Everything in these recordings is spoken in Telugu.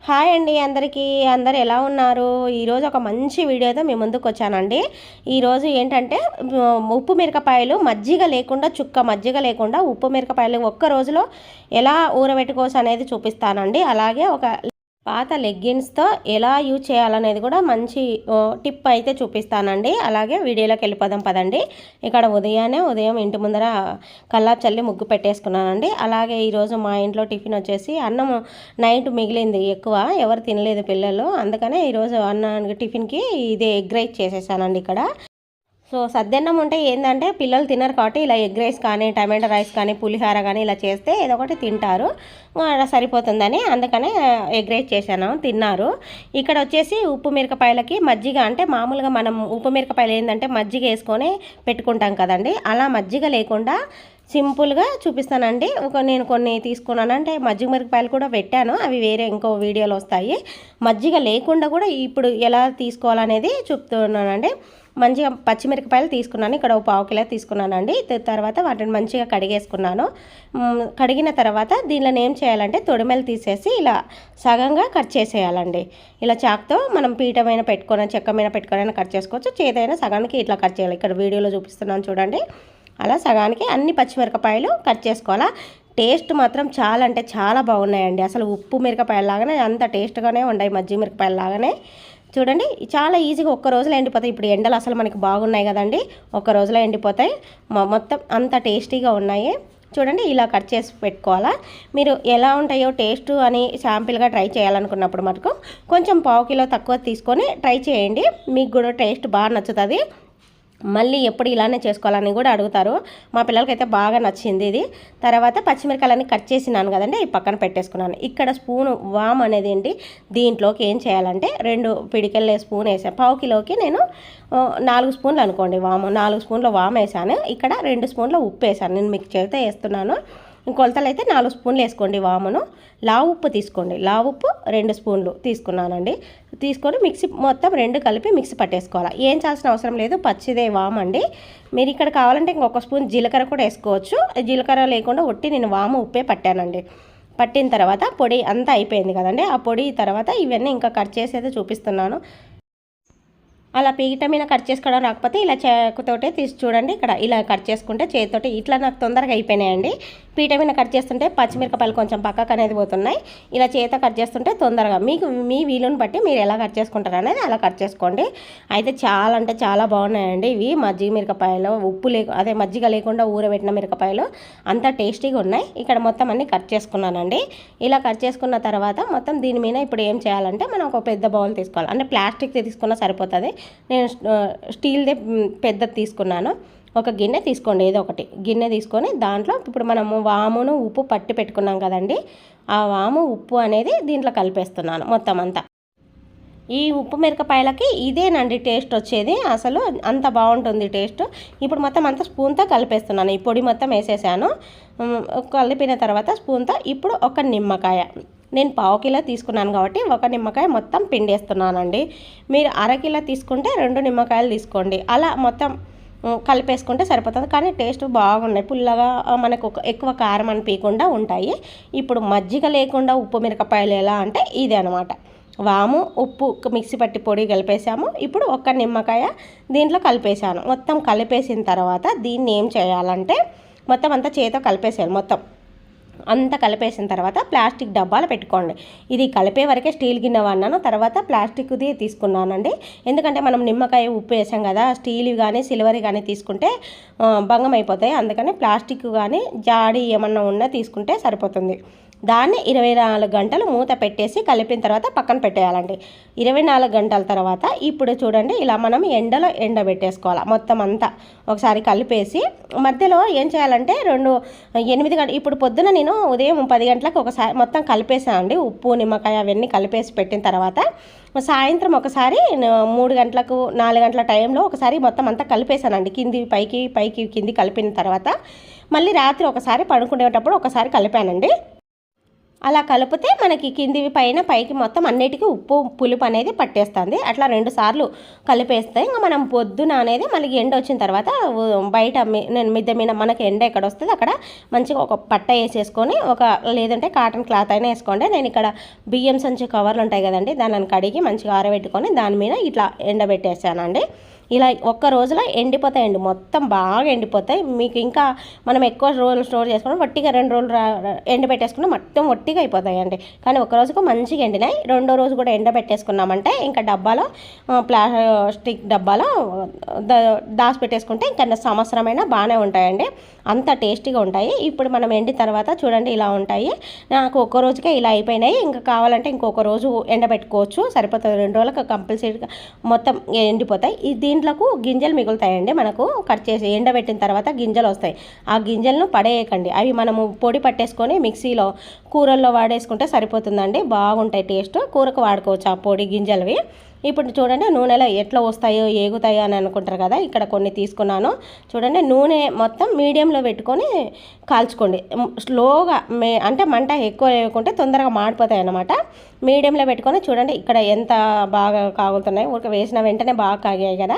హాయ్ అండి అందరికీ. అందరు ఎలా ఉన్నారు? ఈరోజు ఒక మంచి వీడియోతో మీ ముందుకు వచ్చానండి. ఈరోజు ఏంటంటే ఉప్పు మిరపకాయలు మజ్జిగ లేకుండా, చుక్క మజ్జిగ లేకుండా ఉప్పు మిరపకాయలు ఒక్క రోజులో ఎలా ఊరబెట్టుకోవచ్చు అనేది చూపిస్తానండి. అలాగే ఒక పాత లెగ్గిన్స్తో ఎలా యూజ్ చేయాలనేది కూడా మంచి టిప్ అయితే చూపిస్తానండి. అలాగే వీడియోలోకి వెళ్ళిపోదాం పదండి. ఇక్కడ ఉదయం ఇంటి ముందర కల్లాపు చల్లి ముగ్గు పెట్టేసుకున్నానండి. అలాగే ఈరోజు మా ఇంట్లో టిఫిన్ వచ్చేసి అన్నం నైట్ మిగిలింది ఎక్కువ, ఎవరు తినలేదు పిల్లలు. అందుకనే ఈరోజు అన్నానికి టిఫిన్కి ఇదే ఎగ్ రైస్ చేసేసానండి ఇక్కడ. సో సద్దన్నం ఉంటే ఏంటంటే పిల్లలు తినరు కాబట్టి ఇలా ఎగ్ రైస్ కానీ, టమాటో రైస్ కానీ, పులిహార కానీ ఇలా చేస్తే ఏదో ఒకటి తింటారు, అలా సరిపోతుందని అందుకనే ఎగ్ రైస్ చేశాను, తిన్నారు. ఇక్కడ వచ్చేసి ఉప్పు మిరపకాయలకి మజ్జిగ, అంటే మామూలుగా మనం ఉప్పు మిరపకాయలు ఏంటంటే మజ్జిగ వేసుకొని పెట్టుకుంటాం కదండి, అలా మజ్జిగ లేకుండా సింపుల్గా చూపిస్తానండి. నేను కొన్ని తీసుకున్నాను, అంటే మజ్జిగ మిరపకాయలు కూడా పెట్టాను, అవి వేరే ఇంకో వీడియోలో వస్తాయి. మజ్జిగ లేకుండా కూడా ఇప్పుడు ఎలా తీసుకోవాలనేది చెప్తున్నానండి. మంచిగా పచ్చిమిరపకాయలు తీసుకున్నాను, ఇక్కడ ఒక పావు కిలో తీసుకున్నానండి. తర్వాత వాటిని మంచిగా కడిగేసుకున్నాను. కడిగిన తర్వాత దీనిలో ఏం చేయాలంటే తొడిమెలు తీసేసి ఇలా సగంగా కట్ చేసేయాలండి. ఇలా చాక్తో మనం పీట మీద పెట్టుకొని, చెక్క మీద పెట్టుకొని కట్ చేసుకోవచ్చు, చేదైనా సగానికి ఇట్లా కట్ చేయాలి. ఇక్కడ వీడియోలో చూపిస్తున్నాను చూడండి, అలా సగానికి అన్ని పచ్చిమిరపకాయలు కట్ చేసుకోవాలా. టేస్ట్ మాత్రం చాలా అంటే చాలా బాగున్నాయండి. అసలు ఉప్పు మిరపకాయల లాగానే అంత టేస్ట్గానే ఉన్నాయి, మజ్జిగ మిరపకాయల లాగానే. చూడండి చాలా ఈజీగా ఒక్క రోజులో ఎండిపోతాయి. ఇప్పుడు ఎండలు అసలు మనకి బాగున్నాయి కదండి, ఒక్క రోజులో ఎండిపోతాయి, మొత్తం అంత టేస్టీగా ఉన్నాయి. చూడండి ఇలా కట్ చేసి పెట్టుకోవాలా. మీరు ఎలా ఉంటాయో టేస్ట్ అని శాంపిల్గా ట్రై చేయాలనుకున్నప్పుడు మటుకు కొంచెం పావు కిలో తక్కువ తీసుకొని ట్రై చేయండి, మీకు కూడా టేస్ట్ బాగా నచ్చుతుంది. మళ్ళీ ఎప్పుడు ఇలానే చేసుకోవాలని కూడా అడుగుతారు. మా పిల్లలకైతే బాగా నచ్చింది ఇది. తర్వాత పచ్చిమిరకాయలన్నీ కట్ చేసినాను కదండి, ఈ పక్కన పెట్టేసుకున్నాను. ఇక్కడ స్పూను వామ్ అనేది ఏంటి, దీంట్లోకి ఏం చేయాలంటే 2 పిడికెళ్ళే స్పూన్ వేసాను. పావు కిలోకి నేను 4 స్పూన్లు అనుకోండి వాము, 4 స్పూన్ల వామ్ వేసాను. ఇక్కడ 2 స్పూన్ల ఉప్పు వేసాను, నేను మీకు చేత వేస్తున్నాను. కొలతలు అయితే 4 స్పూన్లు వేసుకోండి వామును. లావు ఉప్పు తీసుకోండి, లావు ఉప్పు 2 స్పూన్లు తీసుకున్నానండి. తీసుకొని మిక్సీ మొత్తం 2 కలిపి మిక్సీ పట్టేసుకోవాలి. ఏం చేయాల్సిన అవసరం లేదు, పచ్చిదే వాము అండి. మీరు ఇక్కడ కావాలంటే ఇంకొక స్పూన్ జీలకర్ర కూడా వేసుకోవచ్చు. జీలకర్ర లేకుండా ఒట్టి నేను వాము ఉప్పే పట్టానండి. పట్టిన తర్వాత పొడి అంతా అయిపోయింది కదండి, ఆ పొడి తర్వాత ఇవన్నీ ఇంకా కట్ చేసేది చూపిస్తున్నాను. అలా పీట మీద కట్ చేసుకోవడం రాకపోతే ఇలా చేకుతోటే తీసి చూడండి, ఇక్కడ ఇలా కట్ చేసుకుంటే చేతితోటి ఇట్లా నాకు తొందరగా అయిపోయినాయండి. పీట మీద కట్ చేస్తుంటే పచ్చిమిరపకాయలు కొంచెం పక్కకు అనేది పోతున్నాయి, ఇలా చేత కట్ చేస్తుంటే తొందరగా మీకు మీ వీలుని బట్టి మీరు ఎలా కట్ చేసుకుంటారు అనేది అలా కట్ చేసుకోండి. అయితే చాలా అంటే చాలా బాగున్నాయండి ఇవి మజ్జిగ మిరపకాయలు, ఉప్పు అదే మజ్జిగ లేకుండా ఊరబెట్టిన మిరపకాయలు అంత టేస్టీగా ఉన్నాయి. ఇక్కడ మొత్తం అన్ని కట్ చేసుకున్నానండి. ఇలా కట్ చేసుకున్న తర్వాత మొత్తం దీని మీద ఇప్పుడు ఏం చేయాలంటే మనం ఒక పెద్ద బౌల్ తీసుకోవాలి, అంటే ప్లాస్టిక్ తీసుకున్నా సరిపోతుంది. నేను స్టీల్దే పెద్దది తీసుకున్నాను. ఒక గిన్నె తీసుకోండి, ఏదో ఒకటి గిన్నె తీసుకొని దాంట్లో ఇప్పుడు మనము వామును ఉప్పు పట్టి పెట్టుకున్నాం కదండి, ఆ వాము ఉప్పు అనేది దీంట్లో కలిపేస్తున్నాను మొత్తం అంతా. ఈ ఉప్పు మిరపకాయలకి ఇదేనండి టేస్ట్ వచ్చేది, అసలు అంత బాగుంటుంది టేస్ట్. ఇప్పుడు మొత్తం అంతా స్పూన్తో కలిపేస్తున్నాను, ఈ పొడి మొత్తం వేసేసాను. కలిపిన తర్వాత స్పూన్తో ఇప్పుడు ఒక నిమ్మకాయ, నేను పావు కిలో తీసుకున్నాను కాబట్టి ఒక నిమ్మకాయ మొత్తం పిండేస్తున్నానండి. మీరు అరకిలో తీసుకుంటే 2 నిమ్మకాయలు తీసుకోండి. అలా మొత్తం కలిపేసుకుంటే సరిపోతుంది. కానీ టేస్ట్ బాగున్నాయి, పుల్లగా మనకు ఎక్కువ కారం అనిపించకుండా ఉంటాయి. ఇప్పుడు మజ్జిగ లేకుండా ఉప్పు మిరపకాయలు ఎలా అంటే ఇదే అనమాట. వాము ఉప్పు మిక్సీ పట్టి పొడి కలిపేసాము. ఇప్పుడు ఒక నిమ్మకాయ దీంట్లో కలిపేసాను. మొత్తం కలిపేసిన తర్వాత దీన్ని ఏం చేయాలంటే మొత్తం అంతా చేతితో కలిపేసాను. మొత్తం అంతా కలిపేసిన తర్వాత ప్లాస్టిక్ డబ్బాలు పెట్టుకోండి. ఇది కలిపే వరకే స్టీల్ గిన్నె వాడినాను, తర్వాత ప్లాస్టిక్ది తీసుకున్నానండి. ఎందుకంటే మనం నిమ్మకాయ ఉప్పు వేసాం కదా, స్టీల్ కానీ సిల్వర్ కానీ తీసుకుంటే భంగం అయిపోతాయి. అందుకని ప్లాస్టిక్ కానీ జాడి ఏమన్నా ఉన్నా తీసుకుంటే సరిపోతుంది. దాన్ని 24 గంటలు మూత పెట్టేసి కలిపిన తర్వాత పక్కన పెట్టేయాలండి. 24 గంటల తర్వాత ఇప్పుడు చూడండి ఇలా మనం ఎండలో ఎండబెట్టేసుకోవాలి. మొత్తం అంతా ఒకసారి కలిపేసి మధ్యలో ఏం చేయాలంటే 8 గంటలు, ఇప్పుడు పొద్దున నేను ఉదయం 10 గంటలకు ఒకసారి మొత్తం కలిపేసానండి. ఉప్పు నిమ్మకాయ అవన్నీ కలిపేసి పెట్టిన తర్వాత సాయంత్రం ఒకసారి 3 గంటలకు 4 గంటల టైంలో ఒకసారి మొత్తం అంతా కలిపేసానండి. కింది పైకి కింది కలిపిన తర్వాత మళ్ళీ రాత్రి ఒకసారి పడుకునేటప్పుడు ఒకసారి కలిపానండి. అలా కలిపితే మనకి కిందివి పైన పైకి మొత్తం అన్నిటికీ ఉప్పు పులుపు అనేది పట్టేస్తుంది. అట్లా 2 సార్లు కలిపేస్తే ఇంకా మనం పొద్దున అనేది మళ్ళీ ఎండ వచ్చిన తర్వాత బయట నేను మిద్దె మీద మనకి ఎండ ఎక్కడ వస్తుంది అక్కడ మంచిగా ఒక పట్ట వేసేసుకొని లేదంటే కాటన్ క్లాత్ అయినా వేసుకోండి. నేను ఇక్కడ బియ్యం సంచి కవర్లు ఉంటాయి కదండి, దానిని కడిగి మంచిగా ఆరబెట్టుకొని దాని మీద ఇట్లా ఎండబెట్టేసానండి. ఇలా ఒక్క రోజులో ఎండిపోతాయండి, మొత్తం బాగా ఎండిపోతాయి. మీకు ఇంకా మనం ఎక్కువ రోజులు స్టోర్ చేసుకుని వట్టిగా 2 రోజులు ఎండబెట్టేసుకుని మొత్తం వట్టిగా అయిపోతాయండి. కానీ ఒక రోజుకు మంచిగా ఎండినాయి. రెండో రోజు కూడా ఎండబెట్టేసుకున్నామంటే ఇంకా డబ్బాలో ప్లాస్టిక్ డబ్బాలో దాచి పెట్టేసుకుంటే ఇంకా సంవత్సరమైనా బాగానే ఉంటాయండి, అంత టేస్టీగా ఉంటాయి. ఇప్పుడు మనం ఎండిన తర్వాత చూడండి ఇలా ఉంటాయి. నాకు ఒక్క రోజుకే ఇలా అయిపోయినాయి. ఇంకా కావాలంటే ఇంకొక రోజు ఎండబెట్టుకోవచ్చు, సరిపోతుంది. 2 రోజులకు కంపల్సరీగా మొత్తం ఎండిపోతాయి. దీంట్లోకి గింజలు మిగులుతాయండి, మనకు కట్ చేసి ఎండబెట్టిన తర్వాత గింజలు వస్తాయి. ఆ గింజలను పడేయకండి, అవి మనము పొడి పట్టేసుకొని మిక్సీలో కూరల్లో వాడేసుకుంటే సరిపోతుందండి, బాగుంటాయి టేస్ట్. కూరకు వాడుకోవచ్చు ఆ పొడి గింజలవి. ఇప్పుడు చూడండి నూనెలో ఎట్లా వస్తాయో ఏగుతాయో అని అనుకుంటారు కదా, ఇక్కడ కొన్ని తీసుకున్నాను. చూడండి నూనె మొత్తం మీడియంలో పెట్టుకొని కాల్చుకోండి. స్లోగా అంటే మంట ఎక్కువ వేయకుంటే తొందరగా మాడిపోతాయి అన్నమాట. మీడియంలో పెట్టుకొని చూడండి ఇక్కడ ఎంత బాగా కాగుతున్నాయి. ఊరిక వేసిన వెంటనే బాగా కాగాయి కదా.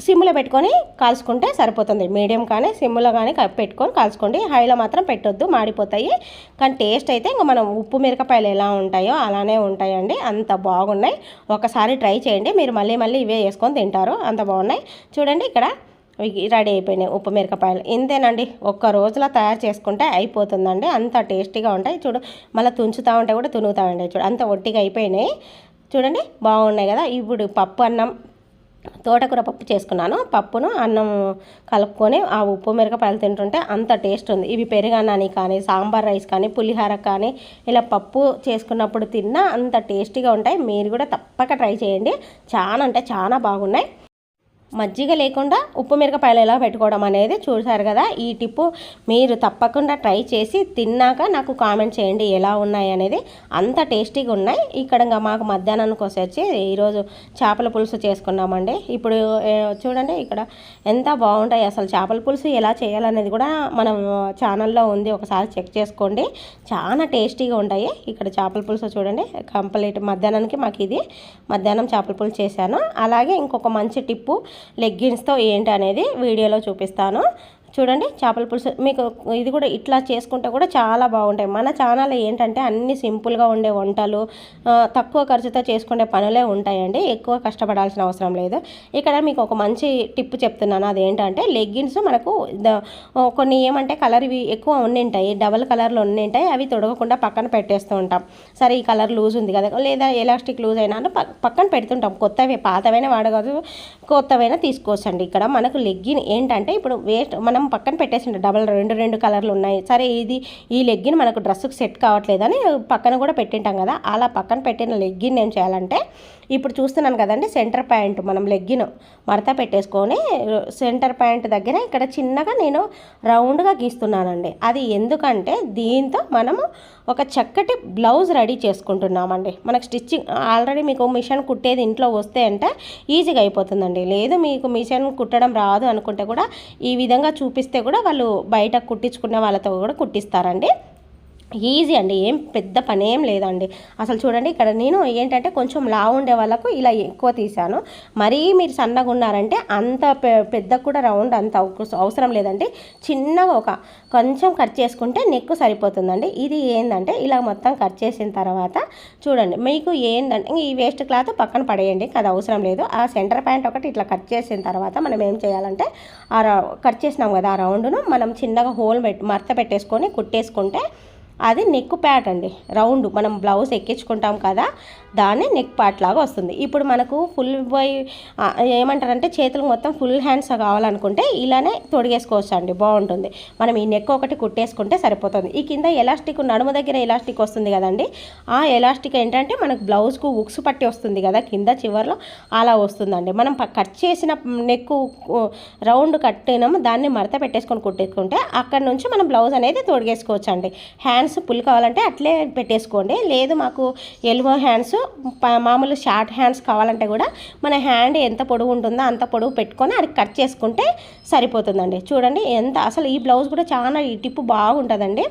సిమ్లో పెట్టుకొని కాల్చుకుంటే సరిపోతుంది. మీడియం కానీ సిమ్లో కానీ పెట్టుకొని కాల్చుకోండి. హైలో మాత్రం పెట్టొద్దు, మాడిపోతాయి. కానీ టేస్ట్ అయితే ఇంకా మనం ఉప్పు మిరపకాయలు ఎలా ఉంటాయో అలానే ఉంటాయండి, అంత బాగున్నాయి. ఒకసారి ట్రై చేయండి, మీరు మళ్ళీ మళ్ళీ ఇవే వేసుకొని తింటారు, అంత బాగున్నాయి. చూడండి ఇక్కడ రెడీ అయిపోయినాయి ఉప్పు మిరపకాయలు. ఇంతేనండి, ఒక్క రోజులో తయారు చేసుకుంటే అయిపోతుందండి, అంత టేస్టీగా ఉంటాయి. చూడు మళ్ళీ తుంచుతూ ఉంటే కూడా తునుగుతామండి. చూడు అంత ఒట్టిగా అయిపోయినాయి. చూడండి బాగున్నాయి కదా. ఇప్పుడు పప్పు అన్నం తోటకూర పప్పు చేసుకున్నాను. పప్పును అన్నం కలుపుకొని ఆ ఉప్పు మిరపకాయలు తింటుంటే అంత టేస్ట్ ఉంది. ఇవి పెరుగన్నానికి కానీ సాంబార్ రైస్ కానీ పులిహోర కానీ ఇలా పప్పు చేసుకున్నప్పుడు తిన్నా అంత టేస్టీగా ఉంటాయి. మీరు కూడా తప్పక ట్రై చేయండి, చాలా అంటే చాలా బాగున్నాయి. మజ్జిగ లేకుండా ఉప్పు మిరపకాయలు ఎలా పెట్టుకోవడం అనేది చూసారు కదా. ఈ టిప్పు మీరు తప్పకుండా ట్రై చేసి తిన్నాక నాకు కామెంట్ చేయండి ఎలా ఉన్నాయి అనేది, అంత టేస్టీగా ఉన్నాయి. ఇక్కడ మాకు మధ్యాహ్నానికి వచ్చి ఈరోజు చేపల పులుసు చేసుకున్నామండి. ఇప్పుడు చూడండి ఇక్కడ ఎంత బాగుంటాయి అసలు. చేపల పులుసు ఎలా చేయాలనేది కూడా మనం ఛానల్లో ఉంది, ఒకసారి చెక్ చేసుకోండి, చాలా టేస్టీగా ఉంటాయి. ఇక్కడ చేపల పులుసు చూడండి కంప్లీట్. మధ్యాహ్నానికి మాకు ఇది మధ్యాహ్నం చేపల పులుసు చేశాను. అలాగే ఇంకొక మంచి టిప్పు లెగ్గిన్స్తో ఏంటి అనేది వీడియోలో చూపిస్తాను. చూడండి చేపల పులుసు మీకు ఇది కూడా ఇట్లా చేసుకుంటే కూడా చాలా బాగుంటాయి. మన ఛానల్ ఏంటంటే అన్ని సింపుల్గా ఉండే వంటలు, తక్కువ ఖర్చుతో చేసుకునే పనులే ఉంటాయండి, ఎక్కువ కష్టపడాల్సిన అవసరం లేదు. ఇక్కడ మీకు ఒక మంచి టిప్ చెప్తున్నాను, అదేంటంటే లెగ్గిన్స్ మనకు కొన్ని ఏమంటే కలర్ ఇవి ఎక్కువ ఉండింటాయి, డబల్ కలర్లో ఉండింటాయి, అవి తొడగకుండా పక్కన పెట్టేస్తూ ఉంటాం. సరే ఈ కలర్ లూజ్ ఉంది కదా, లేదా ఎలాస్టిక్ లూజ్ అయినా పక్కన పెడుతుంటాం. కొత్తవి పాతవైనా వాడగదు, కొత్తవైనా తీసుకోవచ్చండి. ఇక్కడ మనకు లెగ్గిన్ ఏంటంటే ఇప్పుడు వేస్ట్ మనం పక్కన పెట్టేసిండే డబల్ 2 కలర్లు ఉన్నాయి. సరే ఈ లెగ్గిన్ మనకు డ్రెస్సుకు సెట్ కావట్లేదని పక్కన కూడా పెట్టింటాం కదా, అలా పక్కన పెట్టిన లెగ్గిన్ ఏం చేయాలంటే ఇప్పుడు చూస్తున్నాను కదండి, సెంటర్ ప్యాంట్ మనం లెగ్గిన్ మడత పెట్టేసుకొని సెంటర్ ప్యాంట్ దగ్గర ఇక్కడ చిన్నగా నేను రౌండ్గా గీస్తున్నానండి. అది ఎందుకంటే దీంతో మనము ఒక చక్కటి బ్లౌజ్ రెడీ చేసుకుంటున్నామండి. మనకు స్టిచ్చింగ్ ఆల్రెడీ మీకు మిషన్ కుట్టేది ఇంట్లో వస్తే అంటే ఈజీగా అయిపోతుందండి. లేదు మీకు మిషన్ కుట్టడం రాదు అనుకుంటే కూడా ఈ విధంగా చూపిస్తే కూడా వాళ్ళు బయట కుట్టించుకునే వాళ్ళతో కూడా కుట్టిస్తారండి. ఈజీ అండి, ఏం పెద్ద పని ఏం లేదండి. అసలు చూడండి ఇక్కడ నేను ఏంటంటే కొంచెం లావు ఉండే వాళ్ళకు ఇలా ఎక్కువ తీసాను. మరీ మీరు సన్నగా ఉన్నారంటే అంత పెద్ద కూడా రౌండ్ అంత అవసరం లేదండి. చిన్నగా కొంచెం కట్ చేసుకుంటే నెక్ సరిపోతుందండి. ఇది ఏంటంటే ఇలా మొత్తం కట్ చేసిన తర్వాత చూడండి మీకు ఏంటంటే ఈ వేస్ట్ క్లాత్ పక్కన పడేయండి, అది అవసరం లేదు. ఆ సెంటర్ ప్యాంట్ ఒకటి ఇట్లా కట్ చేసిన తర్వాత మనం ఏం చేయాలంటే కట్ చేసినాం కదా ఆ రౌండ్ను మనం చిన్నగా హోల్ మడత పెట్టేసుకొని కుట్టేసుకుంటే అది నెక్ ప్యాట్ అండి, రౌండ్ మనం బ్లౌజ్ ఎక్కించుకుంటాం కదా దాన్ని నెక్ ప్యాట్ లాగా వస్తుంది. ఇప్పుడు మనకు ఫుల్ బాయ్ ఏమంటారంటే చేతులకు మొత్తం ఫుల్ హ్యాండ్స్ కావాలనుకుంటే ఇలానే తొడిగేసుకోవచ్చు అండి, బాగుంటుంది. మనం ఈ నెక్ ఒకటి కుట్టేసుకుంటే సరిపోతుంది. ఈ కింద ఎలాస్టిక్ నడుము దగ్గర ఎలాస్టిక్ వస్తుంది కదండి, ఆ ఎలాస్టిక్ ఏంటంటే మనకు బ్లౌజ్కు ఉక్స్ పట్టి వస్తుంది కదా కింద చివర్లో, అలా వస్తుందండి. మనం కట్ చేసిన నెక్ రౌండ్ కట్టినాము దాన్ని మడత పెట్టేసుకొని కుట్టేసుకుంటే అక్కడ నుంచి మనం బ్లౌజ్ అనేది తొడిగేసుకోవచ్చు అండి. హ్యాండ్స్ పుల్ కావాలంటే అట్లే పెట్టేసుకోండి, లేదు మాకు ఎల్బో హ్యాండ్స్ మామూలు షార్ట్ హ్యాండ్స్ కావాలంటే కూడా మన హ్యాండ్ ఎంత పొడవు ఉంటుందో అంత పొడవు పెట్టుకొని అది కట్ చేసుకుంటే సరిపోతుందండి. చూడండి ఎంత అసలు ఈ బ్లౌజ్ కూడా చాలా ఈ టిప్పు బాగుంటుందండి.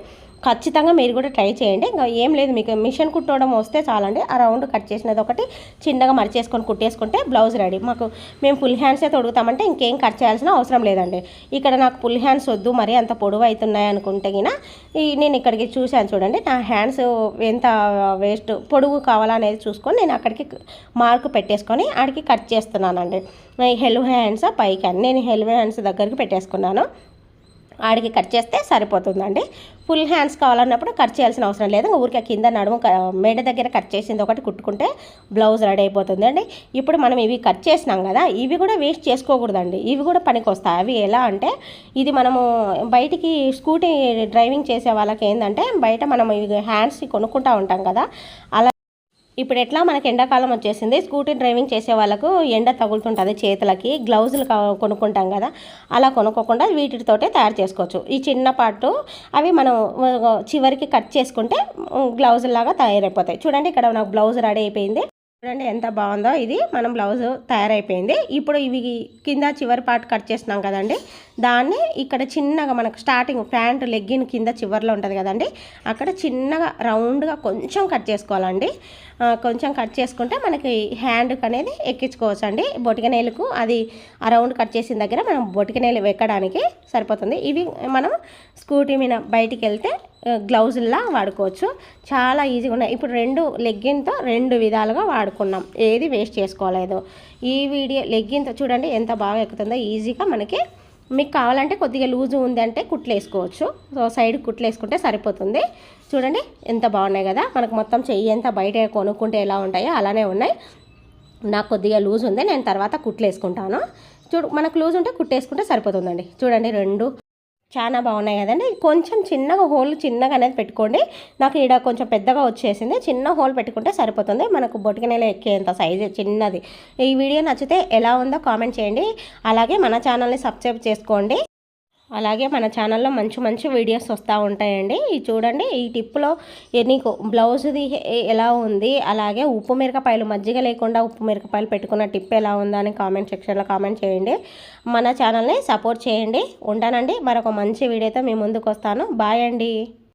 ఖచ్చితంగా మీరు కూడా ట్రై చేయండి. ఇంకా ఏం లేదు, మీకు మిషన్ కుట్టడం వస్తే చాలండి. ఆ రౌండ్ కట్ చేసినది ఒకటి చిన్నగా మడిచేసుకొని కుట్టేసుకుంటే బ్లౌజ్ రెడీ. మేము ఫుల్ హ్యాండ్సే తొడుగుతామంటే ఇంకేం కట్ చేయాల్సిన అవసరం లేదండి. ఇక్కడ నాకు ఫుల్ హ్యాండ్స్ వద్దు, మరి అంత పొడవు అవుతున్నాయి అనుకుంటే గిన నేను ఇక్కడికి చూశాను చూడండి, నా హ్యాండ్స్ ఎంత వేస్ట్ పొడవు కావాలనేది చూసుకొని నేను అక్కడికి మార్క్ పెట్టేసుకొని ఆడికి కట్ చేస్తున్నానండి. హెల్ హ్యాండ్స్ పైకి అని నేను హెల్ హ్యాండ్స్ దగ్గరికి పెట్టేసుకున్నాను. ఆడికి కట్ చేస్తే సరిపోతుందండి. ఫుల్ హ్యాండ్స్ కావాలన్నప్పుడు కట్ చేయాల్సిన అవసరం లేదు. ఊరికే కింద నడుము మెడ దగ్గర కట్ చేసింది ఒకటి కుట్టుకుంటే బ్లౌజ్ రెడీ అయిపోతుంది అండి. ఇప్పుడు మనం ఇవి కట్ చేసినాం కదా, ఇవి కూడా వేస్ట్ చేసుకోకూడదండి. ఇవి కూడా పనికి వస్తాయి. అవి ఎలా అంటే, ఇది మనము బయటికి స్కూటీ డ్రైవింగ్ చేసే వాళ్ళకి ఏంటంటే, బయట మనం ఇవి హ్యాండ్స్ కొనుక్కుంటూ ఉంటాం కదా, అలా ఇప్పుడు ఎట్లా మనకి ఎండాకాలం వచ్చేసింది, స్కూటీ డ్రైవింగ్ చేసే వాళ్ళకు ఎండ తగులుతుంటుంది చేతులకి, గ్లౌజులు కొనుక్కుంటాం కదా, అలా కొనుక్కోకుండా వీటితోటే తయారు చేసుకోవచ్చు. ఈ చిన్న పార్టు అవి మనం చివరికి కట్ చేసుకుంటే గ్లౌజులాగా తయారైపోతాయి. చూడండి, ఇక్కడ నాకు బ్లౌజ్ రెడీ అయిపోయింది. చూడండి ఎంత బాగుందో. ఇది మనం బ్లౌజ్ తయారైపోయింది. ఇప్పుడు ఇవి కింద చివరి పార్ట్ కట్ చేసినాం కదండి, దాన్ని ఇక్కడ చిన్నగా మనకు స్టార్టింగ్ ప్యాంట్ లెగ్గిన్ కింద చివరిలో ఉంటుంది కదండి, అక్కడ చిన్నగా రౌండ్గా కొంచెం కట్ చేసుకోవాలండి. కొంచెం కట్ చేసుకుంటే మనకి హ్యాండ్కి అనేది ఎక్కించుకోవచ్చు అండి. బొటికనేలకు అది ఆ రౌండ్ కట్ చేసిన దగ్గర మనం బొటికనేలు ఎక్కడానికి సరిపోతుంది. ఇవి మనం స్కూటీ మీద బయటికి వెళ్తే గ్లౌజుల్లా వాడుకోవచ్చు. చాలా ఈజీగా ఉన్నాయి. ఇప్పుడు లెగ్గిన్తో 2 విధాలుగా వాడుకున్నాం, ఏది వేస్ట్ చేసుకోలేదు. ఈ వీడియో లెగ్గిన్తో చూడండి ఎంత బాగా ఎక్కుతుందో ఈజీగా. మనకి మీకు కావాలంటే కొద్దిగా లూజు ఉంది అంటే కుట్లు వేసుకోవచ్చు. సో సైడ్ కుట్లు వేసుకుంటే సరిపోతుంది. చూడండి ఎంత బాగున్నాయి కదా. మనకు మొత్తం చెయ్యి ఎంత బయట కొనుక్కుంటే ఎలా ఉంటాయో అలానే ఉన్నాయి. నాకు కొద్దిగా లూజ్ ఉంది, నేను తర్వాత కుట్లు వేసుకుంటాను. మనకు లూజ్ ఉంటే కుట్టేసుకుంటే సరిపోతుందండి. చూడండి 2 చాలా బాగున్నాయి కదండి. కొంచెం చిన్నగా హోల్ చిన్నగా అనేది పెట్టుకోండి. నాకు ఇక్కడ కొంచెం పెద్దగా వచ్చేసింది, చిన్న హోల్ పెట్టుకుంటే సరిపోతుంది. మనకు బొటికనేలు ఎక్కేంత సైజు చిన్నది. ఈ వీడియో నచ్చితే ఎలా ఉందో కామెంట్ చేయండి. అలాగే మన ఛానల్ని సబ్స్క్రైబ్ చేసుకోండి. అలాగే మన ఛానల్లో మంచి వీడియోస్ వస్తూ ఉంటాయండి. ఇది చూడండి, ఈ టిప్లో నీకు బ్లౌజ్ది ఎలా ఉంది, అలాగే ఉప్పు మిరపకాయలు మజ్జిగ లేకుండా ఉప్పు మిరపకాయలు పెట్టుకున్న టిప్ ఎలా ఉందని కామెంట్ సెక్షన్లో కామెంట్ చేయండి. మన ఛానల్ని సపోర్ట్ చేయండి. ఉంటానండి, మరొక మంచి వీడియోతో మీ ముందుకు వస్తాను. బాయ్ అండి.